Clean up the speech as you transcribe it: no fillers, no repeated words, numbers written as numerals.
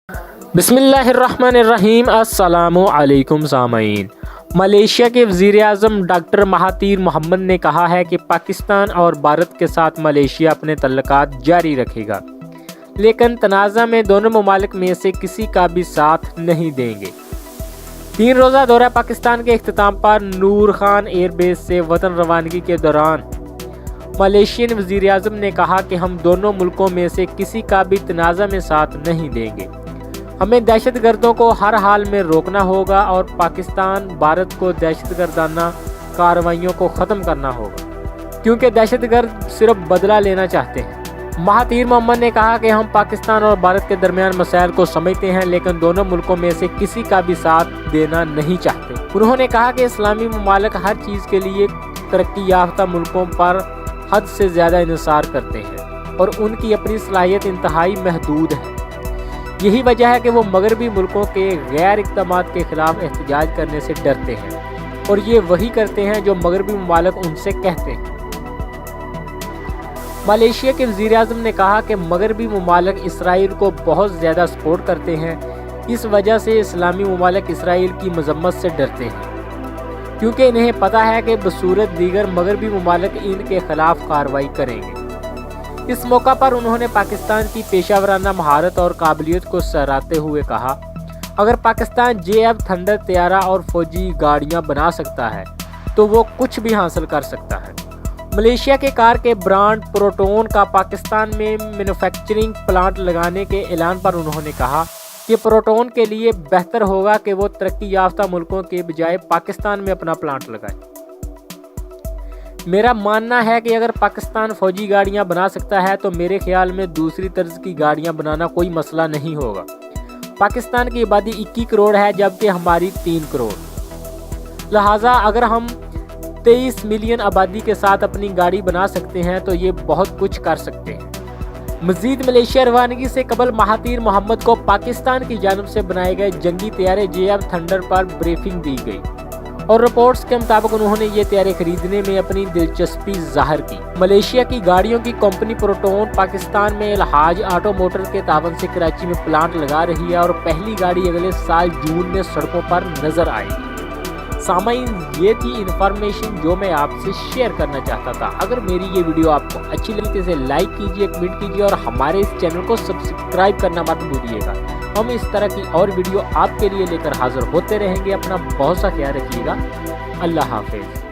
बिस्मिल्लाहिर्रहमानिर्रहीम। अस्सलामु अलैकुम सामईन। मलेशिया के वज़ीर आज़म डॉक्टर महातीर मोहम्मद ने कहा है कि पाकिस्तान और भारत के साथ मलेशिया अपने तल्लुकात जारी रखेगा, लेकिन तनाज़ा में दोनों ममालिक में से किसी का भी साथ नहीं देंगे। 3 रोज़ा दौरा पाकिस्तान के इख्तिताम पर नूर खान एयरबेस से वतन रवानगी के दौरान मलेशियन वज़ीर आज़म ने कहा कि हम दोनों मुल्कों में से किसी का भी तनाज़ा में साथ नहीं देंगे। हमें दहशतगर्दों को हर हाल में रोकना होगा और पाकिस्तान भारत को दहशतगर्दाना कार्रवाइयों को ख़त्म करना होगा, क्योंकि दहशतगर्द सिर्फ बदला लेना चाहते हैं। महातीर मोहम्मद ने कहा कि हम पाकिस्तान और भारत के दरमियान मसाइल को समझते हैं, लेकिन दोनों मुल्कों में से किसी का भी साथ देना नहीं चाहते। उन्होंने कहा कि इस्लामी ममालिक हर चीज़ के लिए तरक्की याफ्ता मुल्कों पर हद से ज़्यादा इन्हिसार करते हैं और उनकी अपनी सलाहियत इंतहाई महदूद है। यही वजह है कि वो मगरबी मुल्कों के गैर इक़दामात के ख़िलाफ़ एहतजाज करने से डरते हैं और ये वही करते हैं जो मगरबी ममालिक उनसे कहते हैं। मलेशिया के वज़ीर आज़म ने कहा कि मगरबी ममालिक इसराइल को बहुत ज़्यादा सपोर्ट करते हैं, इस वजह से इस्लामी ममालिक इसराइल की मजम्मत से डरते हैं, क्योंकि इन्हें पता है कि बसूरत दीगर मगरबी ममालिक इनके ख़िलाफ़ कार्रवाई करेंगे। इस मौका पर उन्होंने पाकिस्तान की पेशावराना महारत और काबिलियत को सराहते हुए कहा, अगर पाकिस्तान JF थंडर तैयारा और फौजी गाड़ियां बना सकता है तो वो कुछ भी हासिल कर सकता है। मलेशिया के कार के ब्रांड प्रोटोन का पाकिस्तान में मैन्युफैक्चरिंग प्लांट लगाने के ऐलान पर उन्होंने कहा कि प्रोटोन के लिए बेहतर होगा कि वो तरक्की याफ्ता मुल्कों के बजाय पाकिस्तान में अपना प्लांट लगाए। मेरा मानना है कि अगर पाकिस्तान फौजी गाड़ियां बना सकता है तो मेरे ख्याल में दूसरी तर्ज की गाड़ियां बनाना कोई मसला नहीं होगा। पाकिस्तान की आबादी 21 करोड़ है, जबकि हमारी 3 करोड़। लिहाजा अगर हम 23 मिलियन आबादी के साथ अपनी गाड़ी बना सकते हैं तो ये बहुत कुछ कर सकते हैं। मजीद मलेशिया रवानगी से कबल महातीर मोहम्मद को पाकिस्तान की जानिब से बनाए गए जंगी तैयारे JF थंडर पर ब्रीफिंग दी गई और रिपोर्ट्स के मुताबिक उन्होंने ये तैयारे खरीदने में अपनी दिलचस्पी जाहिर की। मलेशिया की गाड़ियों की कंपनी प्रोटोन पाकिस्तान में अलहाज ऑटो मोटर के तावन से कराची में प्लांट लगा रही है और पहली गाड़ी अगले साल जून में सड़कों पर नजर आएगी। सामाईन, ये थी इन्फॉर्मेशन जो मैं आपसे शेयर करना चाहता था। अगर मेरी ये वीडियो आपको अच्छी लगी तो इसे लाइक कीजिए, कमेंट कीजिए और हमारे इस चैनल को सब्सक्राइब करना मत भूलिएगा। हम इस तरह की और वीडियो आपके लिए लेकर हाजिर होते रहेंगे। अपना बहुत सा ख्याल रखिएगा। अल्लाह हाफिज़।